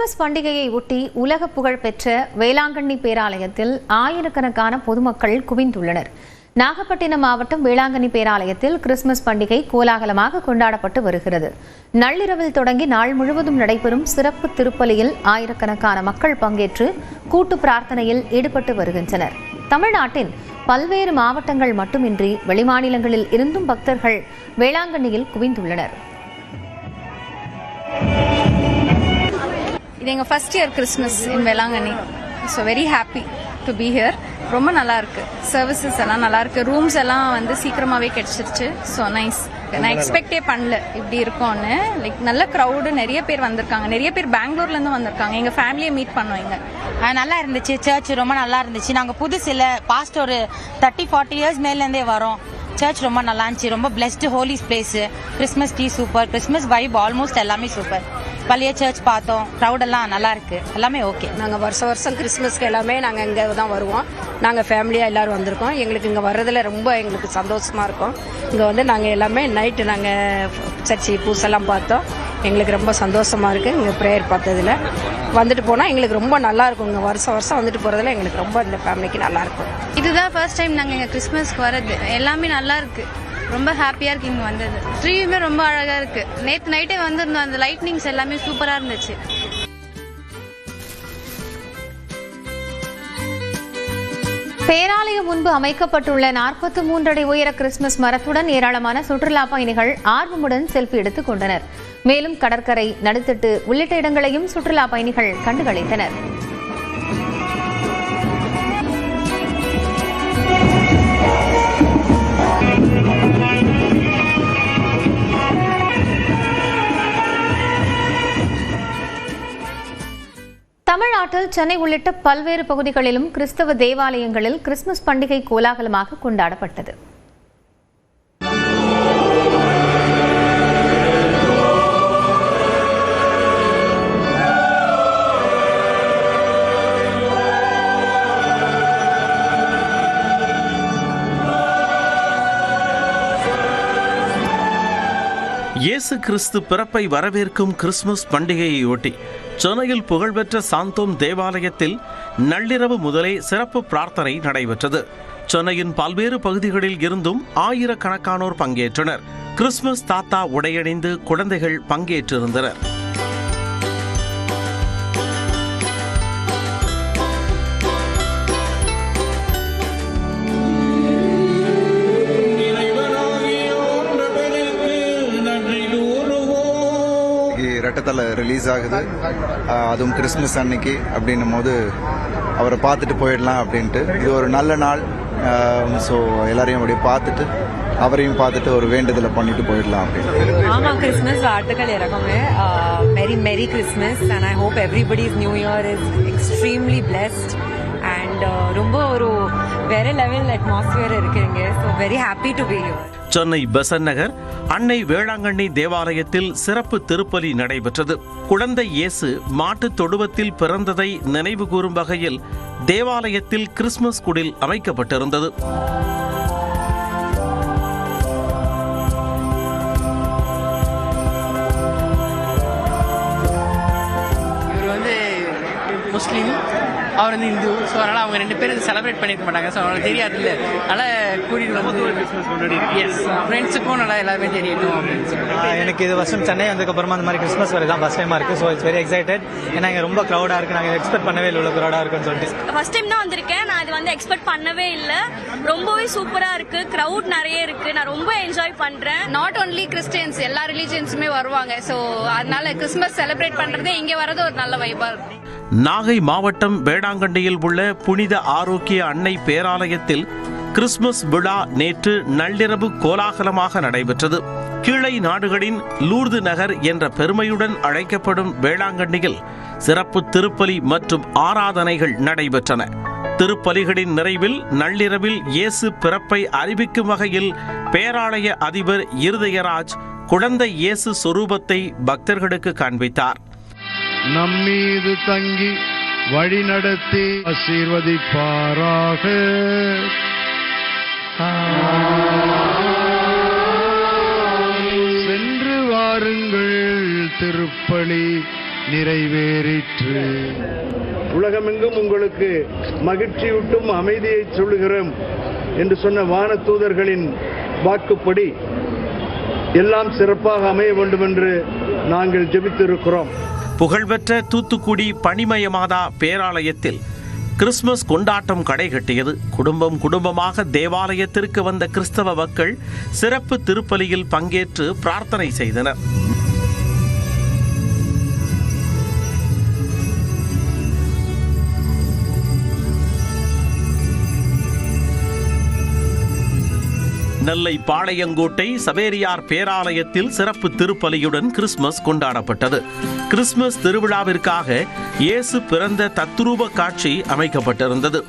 Christmas பண்டிகையை ஒட்டி உலக புகழ் பெற்ற வேளாங்கண்ணி பேராலயத்தில் ஆயிரக்கணக்கான பொதுமக்கள் குவிந்துள்ளனர். நாகப்பட்டினம் மாவட்டம் வேளாங்கண்ணி பேராலயத்தில் கிறிஸ்துமஸ் பண்டிகை கோலாகலமாக கொண்டாடப்பட்டு வருகிறது. நள்ளிரவில் தொடங்கி நாள் முழுவதும் நடைபெறும் சிறப்பு திருப்பலியில் ஆயிரக்கணக்கான மக்கள் பங்கேற்று கூட்டு பிரார்த்தனையில் ஈடுபட்டு வருகின்றனர். தமிழ்நாட்டின் பல்வேறு மாவட்டங்கள் மட்டுமின்றி வெளிமாநிலங்களில் இருந்தும் பக்தர்கள் வேளாங்கண்ணியில் குவிந்துள்ளனர். இது எங்கள் first year Christmas in Velankanni. So very happy to be here. ரொம்ப நல்லா இருக்கு. சர்வீசஸ் எல்லாம் நல்லா இருக்கு. ரூம்ஸ் எல்லாம் வந்து சீக்கிரமாகவே கிடைச்சிருச்சு. So nice. நான் எக்ஸ்பெக்டே பண்ணல இப்படி இருக்கும்னு. லைக் நல்ல க்ரௌடு, நிறைய பேர் வந்திருக்காங்க. நிறைய பேர் பெங்களூர்லேருந்து வந்திருக்காங்க. எங்கள் ஃபேமிலியை மீட் பண்ணோம் இங்கே. நல்லா இருந்துச்சு. சர்ச் ரொம்ப நல்லா இருந்துச்சு. நாங்கள் புதுசு இல்லை, பாஸ்ட் ஒரு 30-40 இயர்ஸ் மேலேருந்தே வரோம். சர்ச் ரொம்ப நல்லா இருந்துச்சு. ரொம்ப blessed Holi place. Christmas tree super. Christmas vibe almost எல்லாமே சூப்பர். பழைய சர்ச் பார்த்தோம். க்ரௌட் எல்லாம் நல்லா இருக்கு. எல்லாமே ஓகே. நாங்கள் வருஷம் கிறிஸ்மஸ்க்கு எல்லாமே நாங்கள் இங்கே தான் வருவோம். நாங்கள் ஃபேமிலியாக எல்லாரும் வந்திருக்கோம். எங்களுக்கு இங்கே வர்றதுல ரொம்ப எங்களுக்கு சந்தோஷமா இருக்கும். இங்கே வந்து நாங்கள் எல்லாமே நைட்டு நாங்கள் சர்ச்சி பூசெல்லாம் பார்த்தோம். எங்களுக்கு ரொம்ப சந்தோஷமா இருக்கு. இங்கே ப்ரேயர் பார்த்ததுல வந்துட்டு போனால் எங்களுக்கு ரொம்ப நல்லா இருக்கும். இங்கே வருஷம் வந்துட்டு போகிறதுல எங்களுக்கு ரொம்ப இந்த ஃபேமிலிக்கு நல்லா இருக்கும். இதுதான் ஃபர்ஸ்ட் டைம் நாங்கள் இங்கே கிறிஸ்மஸ்க்கு வர்றது. எல்லாமே நல்லா இருக்கு. ரொம்ப ஹாப்பியாக இருக்கு இங்கே வந்தது. ட்ரீயுமே ரொம்ப அழகாக இருக்கு. நேற்று நைட்டே வந்திருந்தோம். அந்த லைட்னிங்ஸ் எல்லாமே சூப்பராக இருந்துச்சு. பேராலயம் முன்பு அமைக்கப்பட்டுள்ள 43 அடி உயர கிறிஸ்துமஸ் மரத்துடன் ஏராளமான சுற்றுலா பயணிகள் ஆர்வமுடன் செல்ஃபி எடுத்துக் கொண்டனர். மேலும் கடற்கரை, நடுத்தட்டு உள்ளிட்ட இடங்களையும் சுற்றுலா பயணிகள் கண்டுகளித்தனர். தமிழ்நாட்டில் சென்னை உள்ளிட்ட பல்வேறு பகுதிகளிலும் கிறிஸ்தவ தேவாலயங்களில் கிறிஸ்துமஸ் பண்டிகை கோலாகலமாக கொண்டாடப்பட்டது. இயேசு கிறிஸ்து பிறப்பை வரவேற்கும் கிறிஸ்துமஸ் பண்டிகையையொட்டி சென்னையில் புகழ்பெற்ற சாந்தோம் தேவாலயத்தில் நள்ளிரவு முதலே சிறப்பு பிரார்த்தனை நடைபெற்றது. சென்னையின் பல்வேறு பகுதிகளில் இருந்தும் ஆயிரக்கணக்கானோர் பங்கேற்றனர். கிறிஸ்துமஸ் தாத்தா உடையணிந்து குழந்தைகள் பங்கேற்றிருந்தனர். ரெட்டத்தலை ரிலீஸ் ஆகுது. அதுவும் கிறிஸ்மஸ் அன்னைக்கு அப்படின்னும் போது அவரை பார்த்துட்டு போயிடலாம் அப்படின்ட்டு. இது ஒரு நல்ல நாள். ஸோ எல்லாரையும் அப்படியே பார்த்துட்டு அவரையும் பார்த்துட்டு ஒரு வேண்டுதலை பண்ணிட்டு போயிடலாம் அப்படின்னு. ஆமாம், கிறிஸ்மஸ் வாழ்த்துக்கள் இறக்குமே. Merry merry Christmas and I hope everybody's new year is extremely blessed and ரொம்ப ஒரு வேற லெவல் அட்மாஸ்பியர் இருக்குங்க. So very happy to be here. Chennai Besant Nagar Annai Velankanni தேவாலயத்தில் சிறப்பு திருப்பலி நடைபெற்றது. குழந்தை இயேசு மாட்டுத் தொழுவத்தில் பிறந்ததை நினைவு கூறும் வகையில் தேவாலயத்தில் கிறிஸ்துமஸ் குடில் அமைக்கப்பட்டிருந்தது. முஸ்லீம், அவர் வந்து இந்து. ஸோ அதனால் அவங்க 2 பேரும் செலிப்ரேட் பண்ணியிருக்க மாட்டாங்க. ஸோ அவங்களுக்கு தெரியாது இல்லை. அதனால் கூட்டிகிட்டு வந்து எஸ் ஃப்ரெண்ட்ஸுக்கும் நல்லா எல்லாருமே தெரியட்டும் அப்படின்னு சொல்லி. எனக்கு இது வருஷம் சென்னை வந்ததுக்கப்புறமா அந்த மாதிரி கிறிஸ்மஸ் வரை தான் ஃபர்ஸ்ட் டைமாக இருக்குது. So it's very excited. ஏன்னா இங்கே ரொம்ப க்ரௌடாக இருக்குது. நாங்கள் எக்ஸ்பெக்ட் பண்ணவே இல்லை இவ்வளோ க்ரௌடாக இருக்குன்னு சொல்லிட்டு. ஃபர்ஸ்ட் டைம் தான் வந்திருக்கேன். நான் இது வந்து எக்ஸ்பெக்ட் பண்ணவே இல்லை. ரொம்பவே சூப்பராக இருக்குது. க்ரௌட் நிறைய இருக்குது. நான் ரொம்ப என்ஜாய் பண்ணுறேன். நாட் ஒன்லி கிறிஸ்டியன்ஸ், எல்லா ரிலீஜியன்ஸுமே வருவாங்க. ஸோ அதனால கிறிஸ்மஸ் செலிப்ரேட் பண்ணுறதே இங்கே வரது ஒரு நல்ல வைப்பாக இருக்கு. நாகை மாவட்டம் வேளாங்கண்ணியில் உள்ள புனித ஆரோக்கிய அன்னை பேராலயத்தில் கிறிஸ்துமஸ் விழா நேற்று நள்ளிரவு கோலாகலமாக நடைபெற்றது. கீழை நாடுகளின் லூர்து நகர் என்ற பெருமையுடன் அழைக்கப்படும் வேளாங்கண்ணியில் சிறப்பு திருப்பலி மற்றும் ஆராதனைகள் நடைபெற்றன. திருப்பலிகளின் நிறைவில் நள்ளிரவில் இயேசு பிறப்பை அறிவிக்கும் வகையில் பேராலய அதிபர் இருதயராஜ் குழந்தை இயேசு சொரூபத்தை பக்தர்களுக்கு காண்பித்தார். நம்மீது தங்கி வழி நடத்தி ஆசீர்வதிப்பாராக. சென்று வாருங்கள், திருப்பலி நிறைவேறிற்று. உலகமெங்கும் உங்களுக்கு மகிழ்ச்சியூட்டும் அமைதியை சொல்லுகிறோம் என்று சொன்ன வான தூதர்களின் வாக்குப்படி எல்லாம் சிறப்பாக அமைய வேண்டும் என்று நாங்கள் ஜெபித்திருக்கிறோம். புகழ்பெற்ற தூத்துக்குடி பனிமய மாதா பேராலயத்தில் கிறிஸ்துமஸ் கொண்டாட்டம் கடைகட்டியது. குடும்பம் குடும்பமாக தேவாலயத்திற்கு வந்த கிறிஸ்தவ மக்கள் சிறப்பு திருப்பலியில் பங்கேற்று பிரார்த்தனை செய்தனர். நெல்லை பாளையங்கோட்டை சவேரியார் பேராலயத்தில் சிறப்பு திருப்பலியுடன் கிறிஸ்துமஸ் கொண்டாடப்பட்டது. கிறிஸ்துமஸ் திருவிழாவிற்காக இயேசு பிறந்த தத்ரூப காட்சி அமைக்கப்பட்டிருந்தது.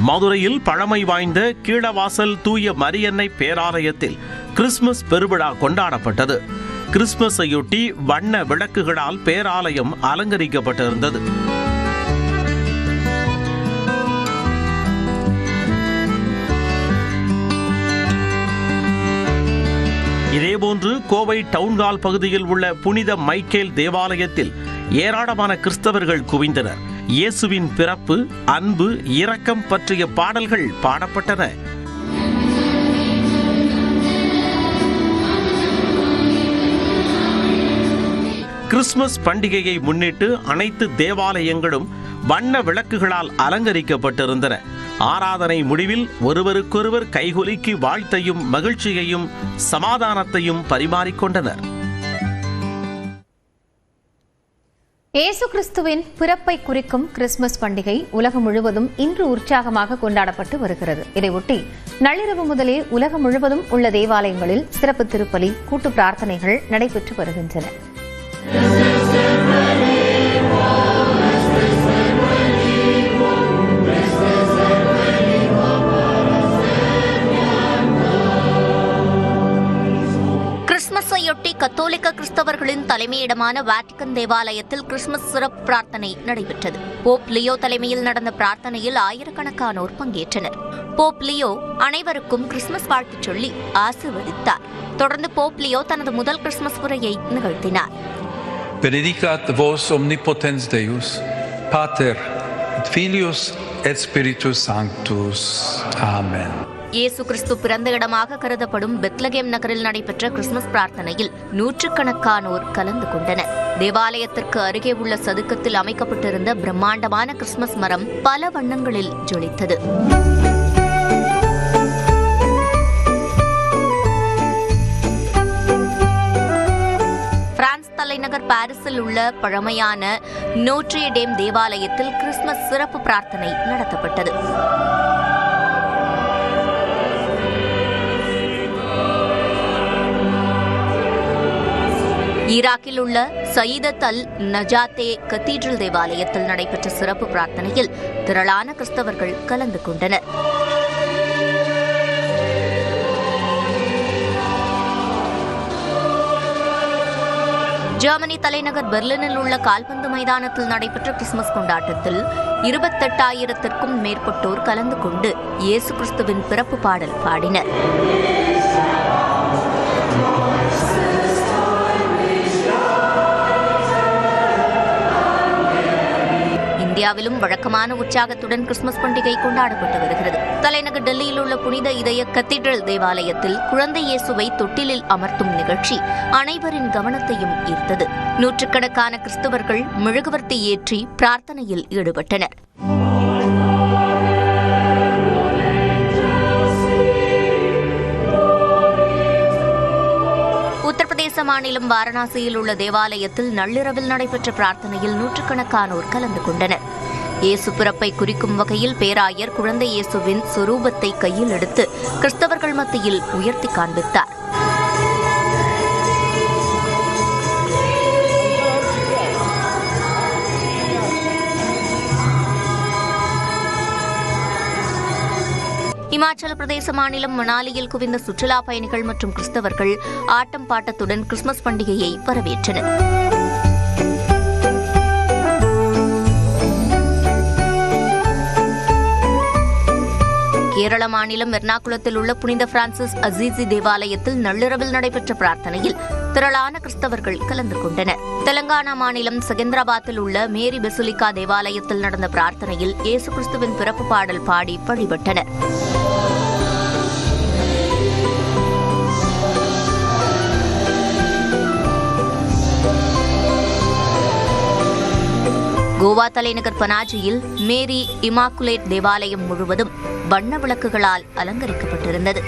மதுரையில் பழமை வாய்ந்த கீழவாசல் தூய மரியன்னை பேராலயத்தில் கிறிஸ்துமஸ் பெருவிழா கொண்டாடப்பட்டது. கிறிஸ்துமஸையொட்டி வண்ண விளக்குகளால் பேராலயம் அலங்கரிக்கப்பட்டிருந்தது. இதேபோன்று கோவை டவுன்ஹால் பகுதியில் உள்ள புனித மைக்கேல் தேவாலயத்தில் ஏராளமான கிறிஸ்தவர்கள் குவிந்தனர். இயேசுவின் பிறப்பு, அன்பு, இரக்கம் பற்றிய பாடல்கள் பாடப்பட்டன. கிறிஸ்துமஸ் பண்டிகையை முன்னிட்டு அனைத்து தேவாலயங்களும் வண்ண விளக்குகளால் அலங்கரிக்கப்பட்டிருந்தன. ஆராதனை முடிவில் ஒருவருக்கொருவர் கைகுலுக்கி வாழ்த்தையும் மகிழ்ச்சியையும் சமாதானத்தையும் பரிமாறிக்கொண்டனர். இயேசு கிறிஸ்துவின் பிறப்பை குறிக்கும் கிறிஸ்துமஸ் பண்டிகை உலகம் முழுவதும் இன்று உற்சாகமாக கொண்டாடப்பட்டு வருகிறது. இதையொட்டி நள்ளிரவு முதலே உலகம் முழுவதும் உள்ள தேவாலயங்களில் சிறப்பு திருப்பலி, கூட்டு பிரார்த்தனைகள் நடைபெற்று வருகின்றன. கிறிஸ்துமஸையொட்டி கத்தோலிக்க கிறிஸ்தவர்களின் தலைமையிடமான வாட்டிகன் தேவாலயத்தில் கிறிஸ்துமஸ் சிறப்பு பிரார்த்தனை நடைபெற்றது. போப் லியோ தலைமையில் நடந்த பிரார்த்தனையில் ஆயிரக்கணக்கானோர் பங்கேற்றனர். போப் லியோ அனைவருக்கும் கிறிஸ்துமஸ் வாழ்த்து சொல்லி ஆசீர்வதித்தார். தொடர்ந்து போப் லியோ தனது முதல் கிறிஸ்துமஸ் உரையை நிகழ்த்தினார். Benedicat vos omnipotens Deus, Pater et Filius et Spiritus Sanctus. Amen. இயேசு கிறிஸ்து பிறந்த இடமாக கருதப்படும் பெத்லகேம் நகரில் நடைபெற்ற கிறிஸ்துமஸ் பிரார்த்தனையில் நூற்றுக்கணக்கானோர் கலந்து கொண்டனர். தேவாலயத்திற்கு அருகே உள்ள சதுக்கத்தில் அமைக்கப்பட்டிருந்த பிரம்மாண்டமான கிறிஸ்துமஸ் மரம் பல வண்ணங்களில் ஜொலித்தது. பிரான்ஸ் தலைநகர் பாரிஸில் உள்ள பழமையான நோட்ரே டேம் தேவாலயத்தில் கிறிஸ்துமஸ் சிறப்பு பிரார்த்தனை நடத்தப்பட்டது. ஈராக்கில் உள்ள சயீதத் அல் நஜாத்தே கத்தீட்ரல் தேவாலயத்தில் நடைபெற்ற சிறப்பு பிரார்த்தனையில் திரளான கிறிஸ்தவர்கள் கலந்து கொண்டனர். ஜெர்மனி தலைநகர் பெர்லினில் உள்ள கால்பந்து மைதானத்தில் நடைபெற்ற கிறிஸ்துமஸ் கொண்டாட்டத்தில் 28,000த்திற்கும் மேற்பட்டோர் கலந்து கொண்டு இயேசு கிறிஸ்துவின் பிறப்பு பாடல் பாடினர். இந்தியாவிலும் வழக்கமான உற்சாகத்துடன் கிறிஸ்துமஸ் பண்டிகை கொண்டாடப்பட்டு வருகிறது. தலைநகர் டெல்லியில் உள்ள புனித இதய கத்தீட்ரல் தேவாலயத்தில் குழந்தை இயேசுவை தொட்டிலில் அமர்த்தும் நிகழ்ச்சி அனைவரின் கவனத்தையும் ஈர்த்தது. நூற்றுக்கணக்கான கிறிஸ்தவர்கள் மெழுகுவர்த்தி ஏற்றி பிரார்த்தனையில் ஈடுபட்டனர். உத்தரப்பிரதேச மாநிலம் வாரணாசியில் உள்ள தேவாலயத்தில் நள்ளிரவில் நடைபெற்ற பிரார்த்தனையில் நூற்றுக்கணக்கானோர் கலந்து கொண்டனர். இயேசு பிறப்பை குறிக்கும் வகையில் பேராயர் குழந்தை இயேசுவின் சொரூபத்தை கையில் எடுத்து கிறிஸ்தவர்கள் மத்தியில் உயர்த்தி காண்பித்தார். இமாச்சல பிரதேச மாநிலம் மணாலியில் குவிந்த சுற்றுலா பயணிகள் மற்றும் கிறிஸ்தவர்கள் ஆட்டம் பாட்டத்துடன் கிறிஸ்துமஸ் பண்டிகையை வரவேற்றனர். கேரள மாநிலம் எர்ணாகுளத்தில் உள்ள புனித பிரான்சிஸ் அசீசி தேவாலயத்தில் நள்ளிரவில் நடைபெற்ற பிரார்த்தனையில் திரளான கிறிஸ்தவர்கள் கலந்து கொண்டனர். தெலங்கானா மாநிலம் செகந்திராபாத்தில் உள்ள மேரி பெசிலிகா தேவாலயத்தில் நடந்த பிரார்த்தனையில் இயேசு கிறிஸ்துவின் பிறப்பு பாடல் பாடி வழிபட்டனர். கோவா தலைநகர் பனாஜியில் மேரி இமாக்குலேட் தேவாலயம் முழுவதும் வண்ண விளக்குகளால் அலங்கரிக்கப்பட்டிருந்தது.